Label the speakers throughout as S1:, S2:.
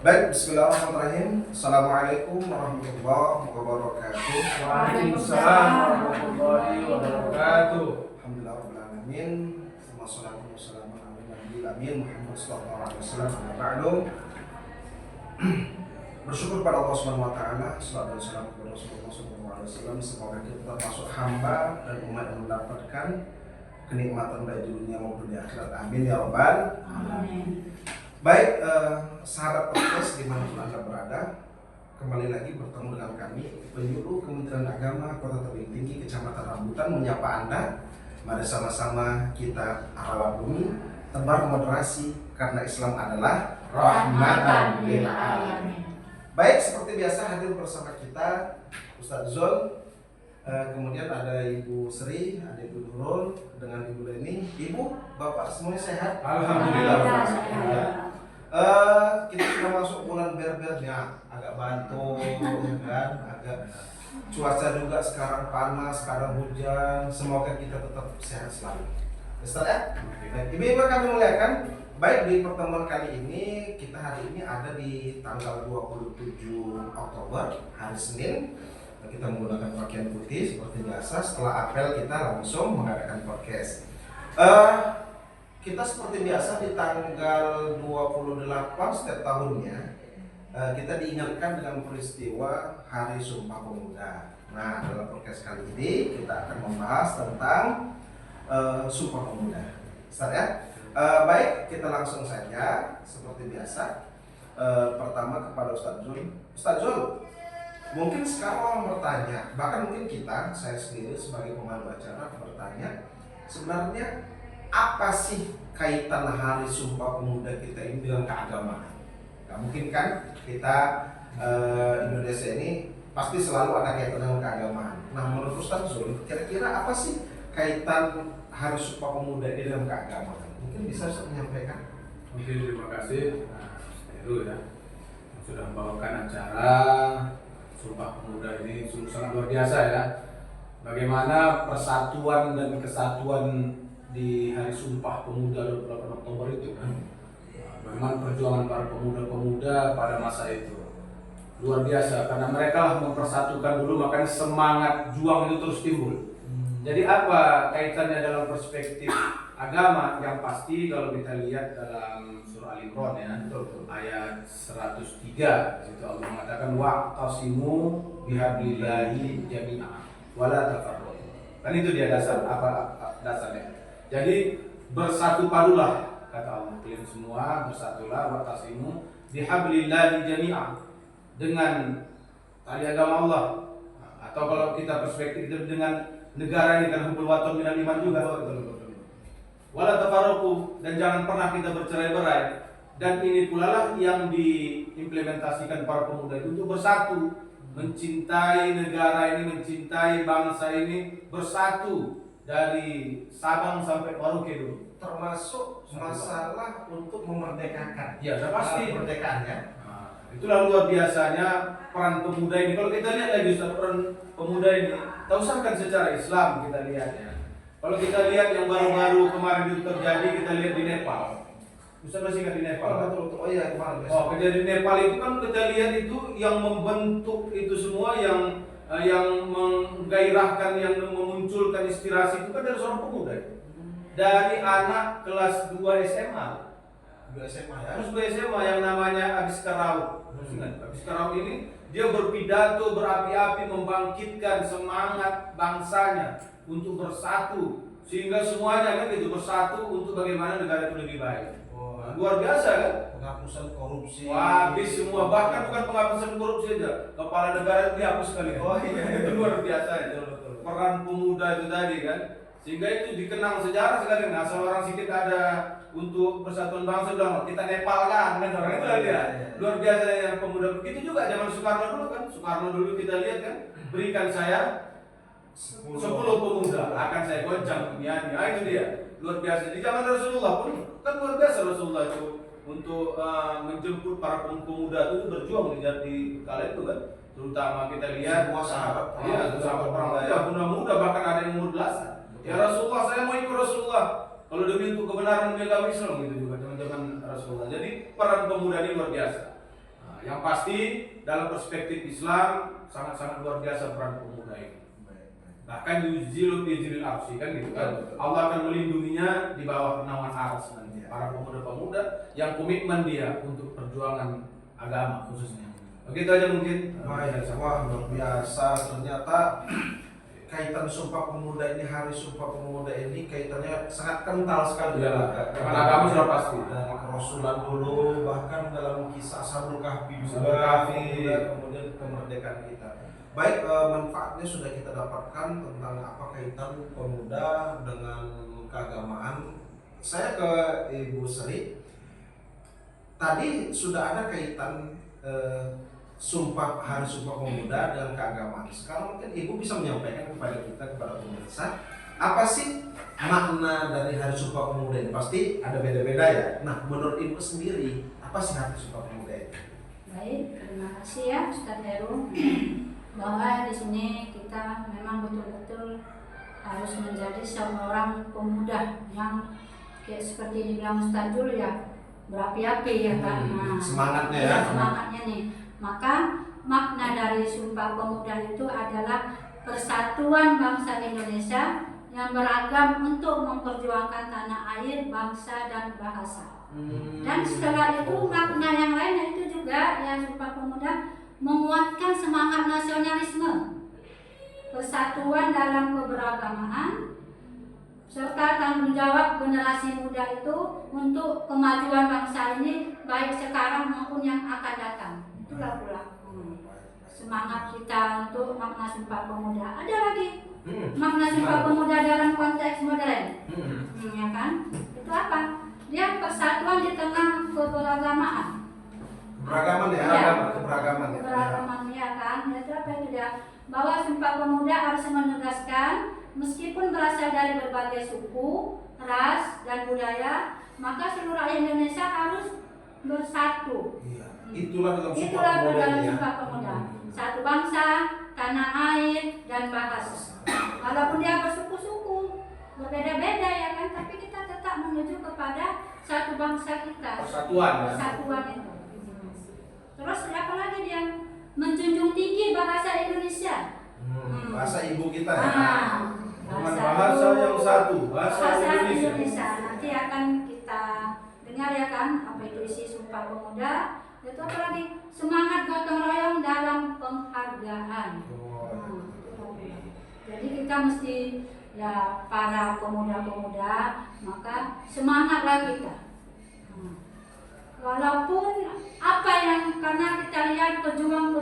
S1: Baik, bismillahirrahmanirrahim. Assalamualaikum warahmatullahi wabarakatuh.
S2: Waalaikumsalam warahmatullahi wabarakatuh.
S1: Alhamdulillah rabbil alamin. Wassalatu wassalamu ala nabiyil amin Muhammad sallallahu alaihi wasallam. Amma ba'du. Bersyukur pada Allah Subhanahu wa taala, salatu wassalamu kepada Rasulullah sallallahu alaihi wasallam. Semoga kita termasuk hamba dan umat yang mendapatkan kenikmatan baik di dunia maupun di akhirat. Amin ya rabbal alamin. Baik, sahabat podcast dimanapun Anda berada, kembali lagi bertemu dengan kami, penyuluh Kementerian Agama Kota Tebing Tinggi, Kecamatan Rambutan, menyapa Anda. Mari sama-sama kita rawat bumi, tebar moderasi, karena Islam adalah rahmatan lil alamin. Baik, seperti biasa hadir bersama kita Ustadz Zul, kemudian ada Ibu Sri, ada Ibu Nurul, dengan Ibu Leni. Ibu, Bapak semuanya sehat?
S2: Alhamdulillah.
S1: Kita sudah masuk bulan ber-bernya, agak bantu, kan? Agak cuaca juga sekarang panas, sekarang hujan. Semoga kita tetap sehat selalu. Ustaz ya? Baik, Ibu kami muliakan. Baik, di pertemuan kali ini kita hari ini ada di tanggal 27 Oktober, hari Senin. Kita menggunakan pakaian putih seperti biasa. Setelah apel kita langsung mengadakan podcast. Kita seperti biasa di tanggal 28 setiap tahunnya kita diingatkan dengan peristiwa Hari Sumpah Pemuda. Nah, dalam podcast kali ini kita akan membahas tentang Sumpah Pemuda. Ustaz ya? Baik, kita langsung saja seperti biasa. Pertama kepada Ustaz Zul. Ustaz Zul, mungkin sekarang orang bertanya, bahkan mungkin saya sendiri sebagai pemandu acara bertanya, sebenarnya apa sih kaitan Hari Sumpah Pemuda kita ini dengan keagamaan? Gak mungkin kan kita Indonesia ini pasti selalu ada kaitan dengan keagamaan. Nah, menurut Ustaz Zul, kira-kira apa sih kaitan Hari Sumpah Pemuda ini dengan keagamaan? Mungkin bisa Ustaz menyampaikan?
S2: Oke, terima kasih. Itu ya, sudah membawakan acara Sumpah Pemuda ini sungguh sangat luar biasa ya. Bagaimana persatuan dan kesatuan di Hari Sumpah Pemuda 28 Oktober itu kan. Bagaimana perjuangan para pemuda-pemuda pada masa itu luar biasa, karena mereka lah mempersatukan dulu, makanya semangat juang itu terus timbul. Jadi apa kaitannya dalam perspektif agama? Yang pasti kalau kita lihat dalam surah Al-Imran ya, ayat 103, situ Allah mengatakan wa'tasimu bihablillahi jami'a wala tafarraqu. Kan itu dia dasar dasarnya. Jadi bersatu padulah, kata Allah, kalian semua bersatulah, wa'tasimu bihablillahi jami'a, dengan tali agama Allah. Atau kalau kita perspektif dengan negara ini kan hubbul waton minal iman juga. Wala tafarraqu, dan jangan pernah kita bercerai-berai. Dan ini pula lah yang diimplementasikan para pemuda itu untuk bersatu, mencintai negara ini, mencintai bangsa ini, bersatu dari Sabang sampai Merauke dulu.
S1: Termasuk masalah untuk memerdekakan.
S2: Ya, sudah pasti
S1: Pemerdekaannya.
S2: Itulah luar biasanya peran pemuda ini. Kalau kita lihat lagi Ustaz, peran pemuda ini, tak usahkan secara Islam kita lihat ya. Kalau kita lihat yang baru-baru kemarin itu terjadi, kita lihat di Nepal. Ustaz masih ingat di Nepal?
S1: Oh iya, kemarin.
S2: Kejadian di Nepal itu kan kita lihat itu yang membentuk itu semua, yang menggairahkan, yang memunculkan inspirasi itu kan dari seorang pemuda itu. Dari anak kelas 2 SMA.
S1: 2 SMA ya.
S2: Terus 2 SMA yang namanya Abis Karau. Abis Karau ini dia berpidato berapi-api membangkitkan semangat bangsanya untuk bersatu, sehingga semuanya kan itu bersatu untuk bagaimana negara itu lebih baik. Luar biasa kan?
S1: Penghapusan korupsi.
S2: Wah, habis semua, bahkan bukan penghapusan korupsi aja, kepala negara itu dihapus sekali.
S1: Oh iya,
S2: itu luar biasa itu. Peran pemuda itu tadi kan, sehingga itu dikenang sejarah sekali. Nah, seorang sedikit ada untuk persatuan bangsa, bilang kita Nepal kan orang itu aja. Luar biasa yang pemuda. Begitu juga zaman Soekarno dulu kan. Soekarno dulu kita lihat kan, berikan saya 10 pemuda akan saya goncang dunianya. Nah, itu dia. Luar biasa. Di zaman Rasulullah pun kan luar biasa Rasulullah itu untuk menjemput para pemuda itu berjuang di kala itu kan. Terutama kita lihat
S1: semua sahabat.
S2: Iya, sahabat perang muda, bahkan ada yang umur belasan. Ya Rasulullah, saya mau ikut Rasulullah. Kalau demi untuk kebenaran agama Islam gitu juga teman-teman Rasulullah. Jadi peran pemuda ini luar biasa. Yang pasti dalam perspektif Islam sangat-sangat luar biasa peran pemuda ini. Bahkan yuzilul bijril arsi kan gitu kan. Allah akan melindunginya di bawah naungan arsy nanti. Para pemuda-pemuda yang komitmen dia untuk perjuangan agama khususnya. Begitu aja mungkin.
S1: Baik, wah luar biasa. Ternyata kaitan Sumpah Pemuda ini, Hari Sumpah Pemuda ini kaitannya sangat kental sekali.
S2: Iya, dengan agama sudah pasti.
S1: Dari kerasulan dulu, bahkan dalam kisah Ashabul Kahfi
S2: Ashabul
S1: juga,
S2: Kahfi.
S1: kemudian kemerdekaan kita. Baik, manfaatnya sudah kita dapatkan tentang apa kaitan pemuda dengan keagamaan. Saya ke Ibu Sri. Tadi sudah ada kaitan Hari Sumpah Pemuda dengan keagamaan. Sekarang mungkin Ibu bisa menyampaikan kepada kita, kepada pemirsa, apa sih makna dari Hari Sumpah Pemuda ini? Pasti ada beda-beda ya. Nah, menurut Ibu sendiri, apa sih Hari Sumpah Pemuda ini?
S3: Baik, terima kasih ya Ustaz Heru. Bahwa di sini kita memang betul-betul harus menjadi seorang pemuda yang kayak seperti dibilang Ustaz dulu ya, berapi-api ya kan. Nah,
S1: semangatnya ya.
S3: Semangatnya nih. Maka makna dari Sumpah Pemuda itu adalah persatuan bangsa Indonesia yang beragam untuk memperjuangkan tanah air, bangsa dan bahasa. Dan setelah itu makna yang lain itu juga ya Sumpah Pemuda menguatkan semangat nasionalisme, persatuan dalam keberagaman, serta tanggung jawab generasi muda itu untuk kemajuan bangsa ini baik sekarang maupun yang akan datang. Itulah pula semangat kita untuk makna Sumpah Pemuda. Ada lagi makna Sumpah Pemuda dalam konteks modern, ya kan? Itu apa? Dia persatuan di tengah keberagaman.
S1: Keberagaman ya,
S3: Ya,
S1: keberagaman ya.
S3: keberagaman ya kan? Itu apa itu dia? Bahwa Sumpah Pemuda harus menegaskan meskipun berasal dari berbagai suku, ras dan budaya, maka seluruh rakyat Indonesia harus bersatu.
S1: Iya. Itulah dalam Sumpah
S3: Itulah
S1: Pemuda
S3: dalam
S1: ini ya.
S3: Sumpah Pemuda. Satu bangsa, tanah air dan bahasa. Walaupun dia bersuku-suku, berbeda-beda ya kan, tapi kita tetap menuju kepada satu bangsa kita.
S2: Persatuan ya.
S3: Persatuan itu. Terus apa lagi dia? Menjunjung tinggi bahasa Indonesia.
S1: Bahasa ibu kita ya.
S2: Dengan bahasa yang satu, bahasa Indonesia.
S3: Nanti akan kita dengar ya kan, apa itu isi Sumpah Pemuda. Itu apa lagi? Semangat gotong royong dalam penghargaan. Jadi kita mesti ya para pemuda-pemuda, maka semangatlah kita. Walaupun apa yang karena kita lihat pejuang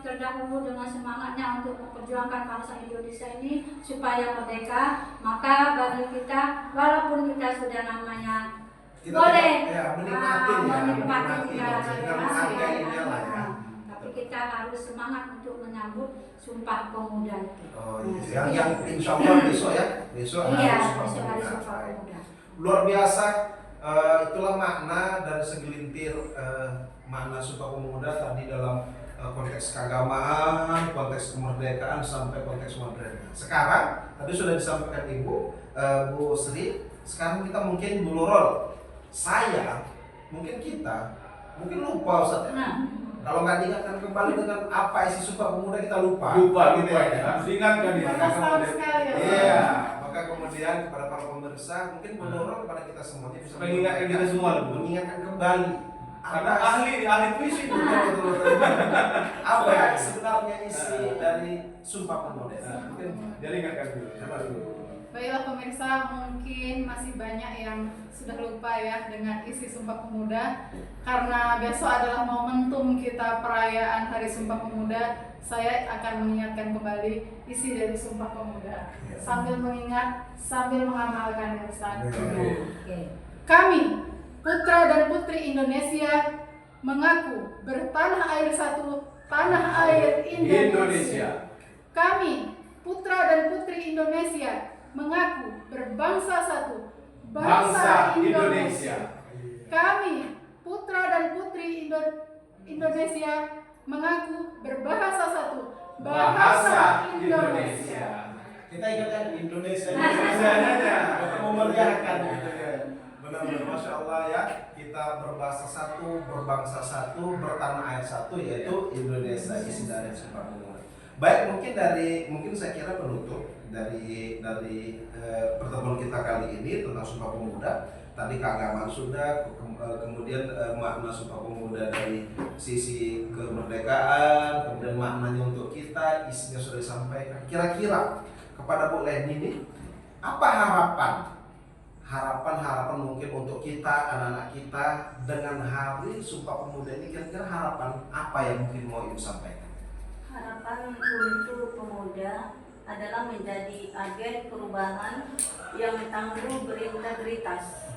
S3: terdahulu dengan semangatnya untuk memperjuangkan bangsa Indonesia ini supaya merdeka, maka bagi kita walaupun kita sudah namanya
S1: Kita
S3: boleh
S1: menikmati
S3: menikmati
S1: dengan menghargainya lah ya.
S3: tapi kita harus semangat untuk menyambut Sumpah Pemuda itu.
S1: Oh iya. Yang insya Allah besok ya, besok
S3: Iya,
S1: hari Sumpah
S3: besok hari
S1: Pemuda.
S3: Sumpah Pemuda.
S1: Luar biasa. Itulah makna dari segelintir makna Sumpah Pemuda tadi dalam konteks keagamaan, konteks kemerdekaan sampai konteks modern. Sekarang tadi sudah disampaikan Ibu, Bu Sri. Sekarang kita mungkin Bu Nurul. Saya, mungkin kita, mungkin lupa Ustaz. Kalau nggak diingatkan kembali dengan apa isi Sumpah Pemuda kita lupa.
S2: Lupa
S1: gitu
S2: ya. Harus diingatkan ya.
S1: Iya, maka kemudian kepada para pemirsa mungkin menurut kepada kita semuanya bisa
S2: mengingatkan kita semua loh.
S1: mengingatkan kembali
S2: Karena
S1: apa
S2: ahli puisi itu.
S1: betul. Apa ya sebenarnya isi dari Sumpah Pemuda? Mungkin
S2: Dia ingatkan dulu. Coba dulu.
S4: Baiklah pemirsa, mungkin masih banyak yang sudah lupa ya dengan isi Sumpah Pemuda. Karena besok adalah momentum kita perayaan Hari Sumpah Pemuda, saya akan mengingatkan kembali isi dari Sumpah Pemuda. Sambil mengingat, sambil mengamalkan ya Ustaz. Kami, putra dan putri Indonesia, mengaku bertanah air satu, tanah air Indonesia. Kami, putra dan putri Indonesia, mengaku berbangsa satu, bangsa Indonesia. Kami, putra dan putri Indonesia, mengaku berbahasa satu, bahasa Indonesia.
S1: kita ingatkan Indonesia
S2: Indonesianya
S1: memeriahkan gitu ya. Benar-benar Masya Allah ya, kita berbahasa satu, berbangsa satu, bertanah air satu, yaitu Indonesia, isi dari Sumpah Pemuda. Baik, mungkin saya kira penutup dari pertemuan kita kali ini tentang Sumpah Pemuda. Tadi keagamaan sudah, kemudian makna Sumpah Pemuda dari sisi kemerdekaan, kemudian maknanya untuk kita, isinya sudah disampaikan. Kira-kira kepada Bu Leni ini, apa harapan mungkin untuk kita, anak-anak kita dengan Hari Sumpah Pemuda ini, kira-kira harapan apa yang mungkin mau Ibu sampaikan?
S5: Harapan untuk pemuda adalah menjadi agen perubahan yang tangguh berintegritas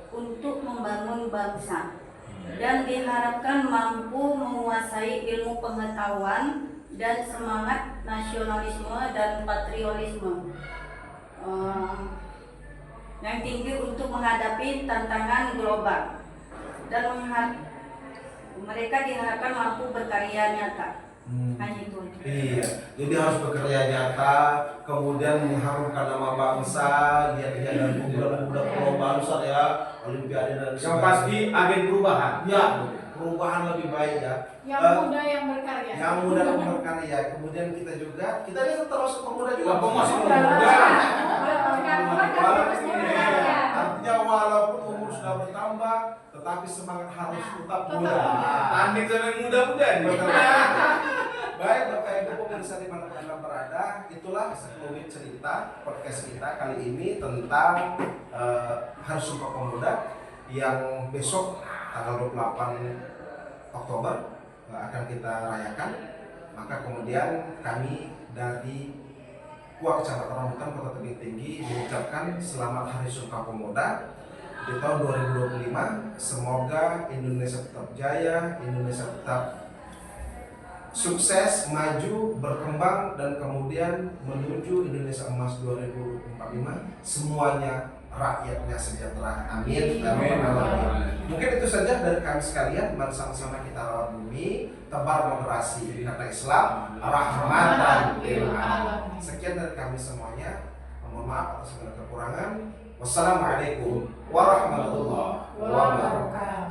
S5: untuk membangun bangsa, dan diharapkan mampu menguasai ilmu pengetahuan dan semangat nasionalisme dan patriotisme yang tinggi untuk menghadapi tantangan global, dan mereka diharapkan mampu berkarya nyata. Hanya itu.
S1: Iya, jadi harus bekerja nyata, kemudian mengharumkan nama bangsa, lihat-lihat dan pemuda-pemuda global Ustaz ya, Olimpiade dan
S2: Yang pasti agen perubahan.
S1: ya, perubahan lebih baik ya.
S4: Yang muda yang berkarya.
S1: Yang muda dan berkarya. Kemudian kita lihat terus pemuda juga.
S2: Masih
S1: muda.
S3: berkarya.
S1: Artinya walaupun umur sudah bertambah, tetapi semangat harus tetap muda.
S2: Tanding sama muda-muda nih.
S1: Baik Bapak Ibu pemirsa dimanapun Anda berada, itulah sekelumit cerita podcast kita kali ini tentang Hari Sumpah Pemuda yang besok tanggal 28 Oktober akan kita rayakan. Maka kemudian kami dari Kuak Kecamatan Rambutan Kota Tebing Tinggi mengucapkan selamat Hari Sumpah Pemuda di tahun 2025. Semoga Indonesia tetap jaya, Indonesia tetap sukses, maju, berkembang, dan kemudian menuju Indonesia Emas 2045. Semuanya rakyatnya sejahtera. Amin.
S2: Amin.
S1: Mungkin itu saja dari kami sekalian. Mari sama-sama kita rawat bumi, tebar moderasi karena Islam rahmatan lil alamin. Sekian dari kami semuanya. Mohon maaf atas segala kekurangan. Wassalamualaikum warahmatullahi wabarakatuh.